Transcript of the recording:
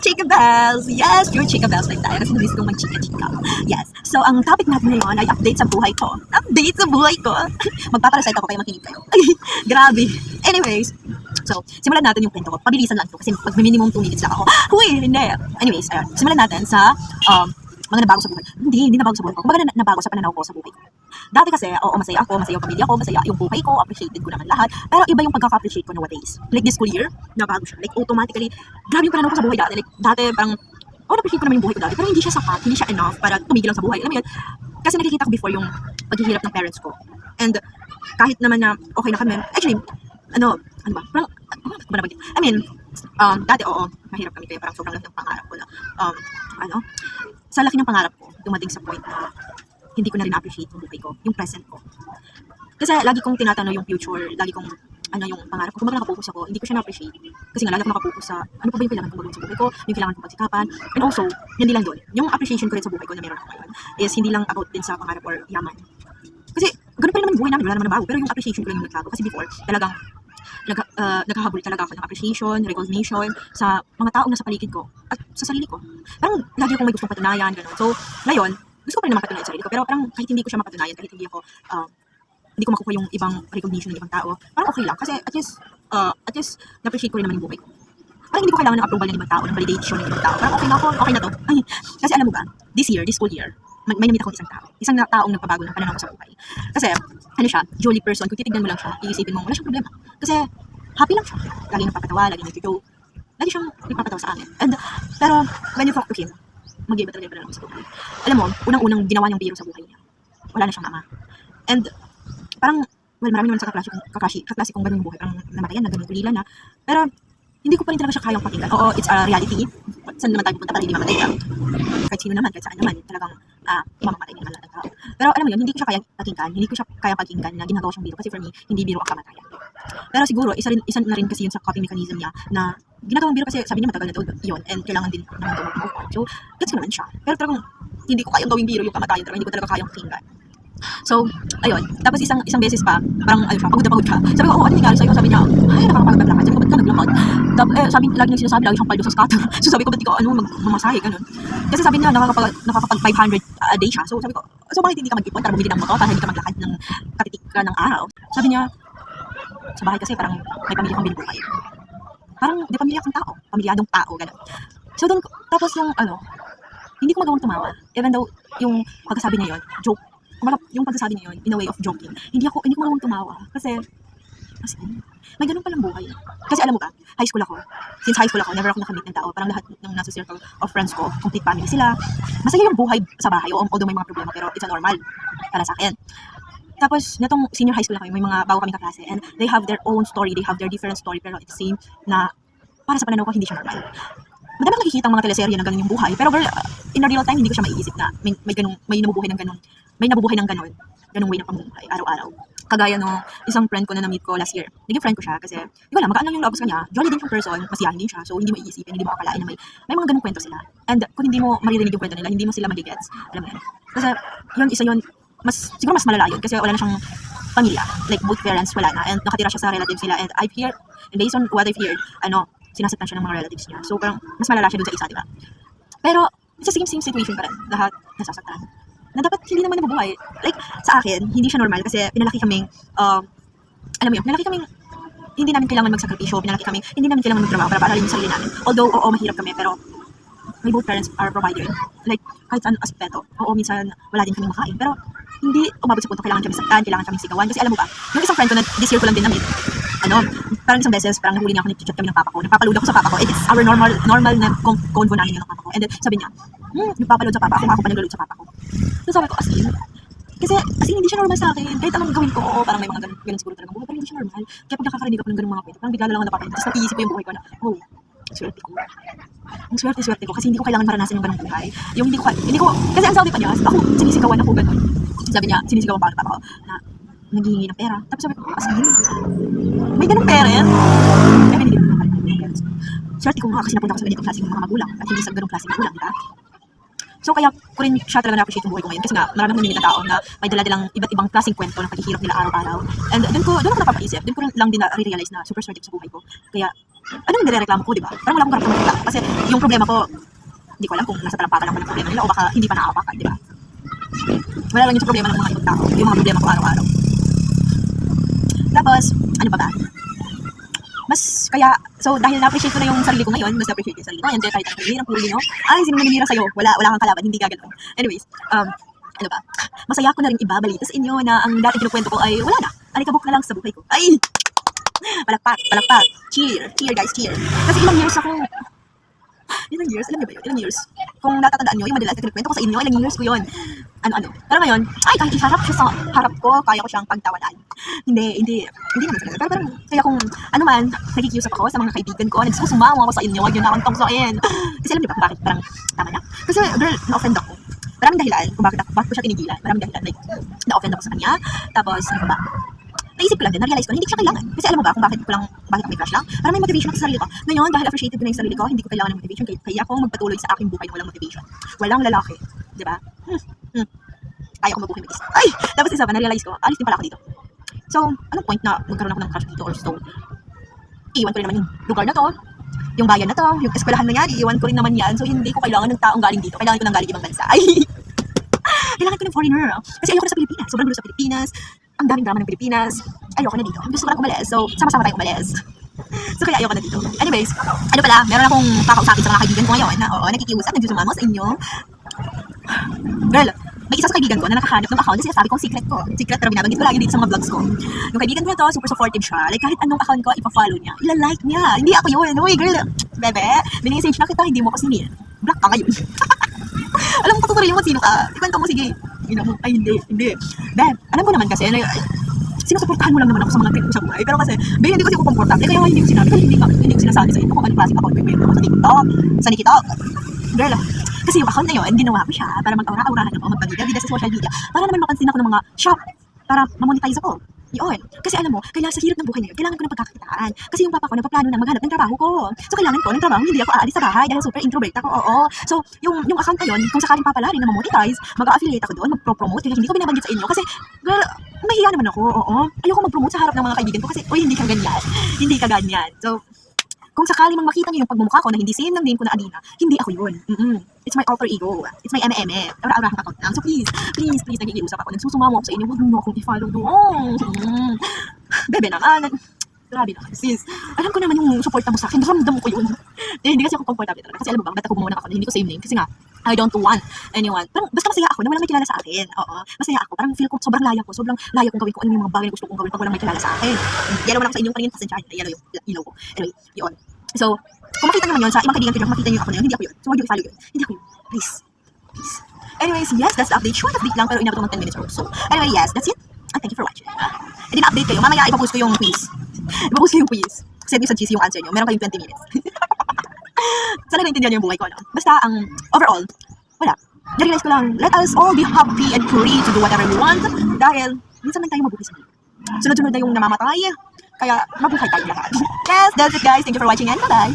Chika Bells! Yes, pure Chika Bells lang tayo kasi nabis kong mag-chika-chika. Yes. So, ang topic natin ngayon ay update sa buhay ko. Update sa buhay ko! Magpaparasite ako kaya makinig kayo. Ay, grabe. Anyways, so, simulan natin yung kwento ko. Pabilisan lang to kasi pag minimum 2 minutes lang ako. Huy, hindi. Anyways, ayun. Simulan natin sa mga nabago sa buhay. Hindi nabago sa buhay ko. Kumbaga nabago sa pananaw ko sa buhay ko. Dati kasi, oo, masaya ako, masaya yung pamilya ko, masaya yung buhay ko, appreciated ko naman lahat. Pero iba yung pagkaka-appreciate ko nowadays. Like this school year, nabago siya. Like automatically, grabe yung pananaw ko sa buhay dati. Like dati parang, na-appreciate ko naman yung buhay ko dati. Pero hindi siya sapat, hindi siya enough para tumigil lang sa buhay. Alam mo yun? Kasi nakikita ko before yung paghihirap ng parents ko. And kahit naman na okay na kami, actually, ano ba? Parang, I mean, dati oo, mahirap kami kaya parang sobrang laki ng pangarap ko na, sa laki ng pangarap ko, dumating sa point na hindi ko na rin appreciate yung buhay ko, yung present ko. Kasi lagi kong tinatanong yung future, lagi kong yung pangarap ko. Kumbaga nakapokus ako, hindi ko siya na-appreciate. Kasi nga lagi ako nakapokus sa ano pa ba yung kailangan kong gawin sa buhay ko, yung kailangan kong pagsikapan. And also, hindi lang doon. Yung appreciation ko rin sa buhay ko na meron ako ngayon is hindi lang about din sa pangarap or yaman. Kasi ganun pa rin naman yung buhay namin, wala naman nabago. Pero yung appreciation ko lang yung nagbago. Kasi before, talagang naghahabol talaga ako ng appreciation, recognition sa mga taong nasa paligid ko at sa sarili ko. Parang lagi akong may gustong patunayan, gano'n. So, ngayon, gusto ko pa rin naman patunayan sa sarili ko. Pero parang kahit hindi ko siya mapatunayan, kahit hindi ko makuha yung ibang recognition ng ibang tao, parang okay lang. Kasi at least na-appreciate ko rin naman yung buhay ko. Parang hindi ko kailangan ng approval ng ibang tao, ng validation ng ibang tao. Parang okay na ako, okay na to. Ay, kasi alam mo ba, this school year, may namit akong isang taong nagpabago ng pananaw ko sa buhay. Kasi, jolly person, kung titignan mo lang siya, iisipin mo, wala siyang problema. Kasi, happy lang siya. Lagi nagpapatawa, lagi nag-joke. Lagi siyang nagpapatawa sa amin. Pero, when you talk to him, mag-iba talaga yung pananaw ko sa buhay. Alam mo, unang-unang ginawa niyang biro sa buhay niya. Wala na siyang ama. And, parang, well, marami naman sa kaklase kong ganun yung buhay. Parang namatayan na, ganun kulila na. Pero, hindi ko pa rin talaga siya kayang pakinggan. Oo, it's a reality. Saan naman tayo pupunta para hindi mamatay ka? Kahit sino naman, kahit saan naman, talagang mamamatay din naman lahat ng tao. Pero alam mo yun, hindi ko siya kayang pakinggan na ginagawa siyang biro. Kasi for me, hindi biro ang kamatayan. Pero siguro, isa na rin kasi yun sa coping mechanism niya na ginagawang biro kasi sabi niya matagal na daw yun and kailangan din naman daw mag-move on. So, gets ko naman siya. Pero talagang hindi ko kayang gawing biro yung kamatayan. Talagang hindi ko talaga kayang pakinggan. So, ayun. Tapos isang beses pa, parang pagod na pagod siya. Sabi ko, ano nangyari sa'yo? Sabi niya, ay, nakakapagod maglakad. Sabi ko, ba't ka naglakad? Sabi, lagi niyang sinasabi, lagi siyang paldo sa scatter. So sabi ko, ba't di ko mamasahe, ganun. Kasi sabi niya, nakakapag 500 a day siya. So sabi ko, so bakit hindi ka mag-ipon para bumili ng motor, para hindi ka maglakad ng katitik ka ng araw? Sabi niya, sa bahay kasi parang may pamilya kang binubuhay. Parang di pamilya kang tao, pamilyadong tao, ganun. So doon, tapos yung hindi ko magawang tumawa. Even though yung pagkasabi niya yun, joke. Yung pagkasabi niya yun, in a way of joking, hindi ko magawang tumawa. Kasi may ganun palang buhay. Kasi alam mo ba, since high school ako, never ako nakamit ng tao. Parang lahat ng nasa circle of friends ko, complete family sila. Masaya yung buhay sa bahay, although may mga problema, pero it's a normal para sa akin. Tapos, natong senior high school na kami, may mga bago kaming kaklase, and they have their own story, they have their different story, pero it's the same na para sa pananaw ko, hindi siya normal. Madami akong nakikita ang mga teleserye na ganun yung buhay, pero girl, in a real time, hindi ko siya maiisip na may nabubuhay ng ganun way ng pamumuhay, araw-araw. Kagaya no, isang friend ko na na-meet ko last year. Naging friend ko siya kasi, hindi ko alam, magaan lang yung loob sa kanya. Jolly din yung person, masiyahin din siya. So, hindi mo iisipin, hindi mo akalain na may mga ganung kwento sila. And kung hindi mo maririnig yung kwento nila, hindi mo sila magigets. Alam mo yan. Kasi, siguro mas malala yun. Kasi wala na siyang pamilya. Like, both parents, wala na. And nakatira siya sa relatives nila. And based on what I've heard, sinasaktan siya ng mga relatives niya. So, parang mas malala siya dun sa isa, diba? Pero, it's the same situation pa rin. Lahat nasasaktan. Na dapat hindi naman nabubuhay. Like, sa akin, hindi siya normal kasi pinalaki kaming, hindi namin kailangan magsakripisyo, hindi namin kailangan magtrabaho para paaralin yung sarili namin. Although, oo, mahirap kami, pero my both parents are provider. Like, kahit saan aspeto, oo, minsan wala din kaming makain, pero hindi umabot sa punto, kailangan kami saktan, kailangan kaming sigawan. Kasi alam mo ba, yung isang friend ko na this year ko lang din na-meet, parang isang beses, parang nahuli niya ako, nag-chat kami ng papa ko, nagpapaload ako sa papa ko, it's our normal na convo namin yun ng papa ko. And then, sabi niya, nagpapaload sa papa ako pa naglaload sa papa ko. So sabi ko, as in, hindi siya normal sa akin. Kahit anong gawin ko, oo, parang may mga ganun siguro talagang buhay, pero hindi siya normal. Kaya pag nakakarinig ako ng ganung mga kwento, parang bigla lang ako napapalit. Tapos napiisip ko yung buhay ko na, swerte ko. Ang swerte ko kasi hindi ko kailangan maranasan yung ganung buhay. Yung hindi ko, kasi ang sabi pa niya, ako, sinisigawan ako ganun. Sabi niya, sinisigawan pa ako ng papa ko, na naghihingi ng pera. Tapos sabi ko, as in, may ganung parent? Kaya hindi ko naman parents. Swerte ko nga kasi napunta ko sa ganitong klaseng mga magulang at hindi sa ganung klaseng magulang, diba? So kaya ko rin siya talaga na-appreciate yung buhay ko ngayon kasi nga marami akong nilita tao na may dala-dalang iba't ibang klaseng kwento ng paghihirap nila araw-araw. And doon ako napapaisip, doon ko lang din na-realize na super swerte sa buhay ko. Kaya ano yung nirereklamo ko, di ba? Parang wala akong karamdaman magreklamo kasi yung problema ko, hindi ko alam kung nasa talampakan lang ko ng problema nila o baka hindi pa nakakapakan, di ba? Wala lang yung problema ng mga ibang tao, yung mga problema ko araw-araw. Tapos, ano pa ba? So dahil na-appreciate ko na yung sarili ko ngayon, mas na-appreciate ko yung sarili ko ngayon, kaya kahit ang hirap huli nyo, ay, sino naninira sa'yo? Wala kang kalaban, hindi gagalaw. Anyways, ano ba? Masaya ko na rin ibabalita sa inyo na ang dati kinukwento ko ay wala na. Alikabok na lang sa buhay ko. Ay! Palakpak. Cheer guys, cheer. Kasi ilang years, alam niyo ba yun? Ilang years. Kung natatandaan nyo, yung madalas na kinukwento ko sa inyo, ilang years ko yun. Ano. Pero ngayon, ay, kahit iharap siya sa harap ko, kaya ko siyang pagtawanan. Hindi naman talaga. Pero parang, kaya kung ano man, nakikiusap ako sa mga kaibigan ko, nagsusumawa ako sa inyo, huwag yun na akong tongsoin. Kasi alam niyo ba kung bakit parang tama na? Kasi, girl, na-offend ako. Maraming dahilan kung bakit ko siya tinigilan. Maraming dahilan, like, na-offend ako sa kanya. Tapos, ano ba? Naisip ko lang din, na-realize ko na hindi ko siya kailangan. Kasi alam mo ba kung bakit ako may crush lang? Para may motivation ako sa sarili ko. Ngayon, dahil appreciated ko na yung sarili ko, hindi ko kailangan ng motivation. Kaya ako magpatuloy sa aking buhay na walang motivation. Walang lalaki. Diba? Kaya ko mabuhay mag-isa. Ay! Tapos isa pa, na-realize ko, alis din pala ako dito. So, anong point na magkaroon ako ng crush dito or so? Iwan ko rin naman yung lugar na to, yung bayan na to, yung eskwelahan na yan, iwan ko rin naman yan. So, hindi ko kailangan ng taong galing dito. Kailangan ko ng galing ibang bansa. Ay! Kailangan ko ng foreigner. Kasi ayoko na sa Pilipinas. Sobrang gulo sa Pilipinas. Ang daming drama ng Pilipinas. Ayoko na dito. Gusto ko lang umalis. So, sama-sama tayong umalis. So, kaya ayoko na dito. Anyways, ano pala, meron akong kakausapin sa mga kaibigan ko ngayon na, nakikiusap, nagsusumamo sa inyo. Girl, may isa sa kaibigan ko na nakahanap ng account kasi sabi kong secret ko. Secret pero binabanggit ko lagi dito sa mga vlogs ko. Yung kaibigan ko na to, super supportive siya. Like kahit anong account ko, ipa-follow niya. Ila-like niya. Hindi ako yun. Uy, girl, bebe, binisage na kita, hindi mo ako sinil. Black ka ngayon. Alam mo, patutuloy mo sino ka. Ikwento mo, sige. Ay, hindi. Beb, alam ko naman kasi, sinusuportahan mo lang naman ako sa mga trip ko sa buhay. Pero kasi, hindi kasi ako komportable. Kaya hindi ko sinabi. Kasi hindi ko sinasabi sa inyo kung anong klaseng account may ko sa TikTok. Sa Nikitok. Girl, kasi yung account na yun, ginawa ko siya para mag-aura-aurahan ako, magpagida-gida sa social media. Para naman mapansin ako ng mga shop. Para mamonetize ako. Yun. Kasi alam mo, kailangan sa hirap ng buhay ngayon, kailangan ko ng pagkakakitaan. Kasi yung papa ko nagpaplano na maghanap ng trabaho ko. So kailangan ko ng trabaho, hindi ako aalis sa bahay dahil super introvert ako. Oo. So yung account na yun, kung sakaling papalarin na mamonetize, mag-affiliate ako doon, mag-promote, kaya hindi ko binabanggit sa inyo. Kasi, girl, mahihiya naman ako. Oo. Ayoko mag-promote sa harap ng mga kaibigan ko kasi, hindi ka ganyan. Hindi ka ganyan. So, kung sakali mang makita niyo yung pagmumukha ko na hindi same ng din ko na Adina, hindi ako yun. It's my alter ego. It's my MMM. Aura-aurahan account lang. So please, nakikiusap ako. Nagsusumama ako sa inyo. Huwag mo akong i-follow doon. Bebe naman. Grabe naman, sis. Alam ko naman yung suporta mo sa akin. Ramdam ko yun. Hindi kasi ako comfortable talaga. Kasi alam mo ba, ba't ako gumawa ng account? Hindi ko same name. Kasi nga, I don't want anyone. Parang basta masaya ako na walang may kilala sa akin. Oo. Masaya ako. Parang feel ko sobrang laya ko. Sobrang laya kong gawin ko ano yung mga bagay na gusto kong gawin pag walang may kilala sa akin. Yellow lang ako sa inyo kanina. Pasensyahan. Yellow yung ilaw ko. Anyway, yun. So, kung makita naman yun sa ibang kaibigan ko, makita nyo ako na yun, hindi ako yun. So, huwag nyo i-follow yun. Hindi ako yun. Please. Anyways, yes, that's the update. Short update lang, pero inabot naman 10 minutes or so. Anyway, yes, that's it. And thank you for watching. And then update kayo. Mamaya, ipapost ko yung quiz. Send nyo sa GC yung answer nyo. Meron kayong 20 minutes. Sana naintindihan nyo yung buhay ko, no? Basta, overall, wala. Na-realize ko lang, let us all be happy and free to do whatever we want. Dahil, minsan lang tayo mabuhay sa buhay. Sunod-sunod na yung namamatay. Kaya, mabuhay tayo lahat. Yes, that's it guys. Thank you for watching and bye-bye.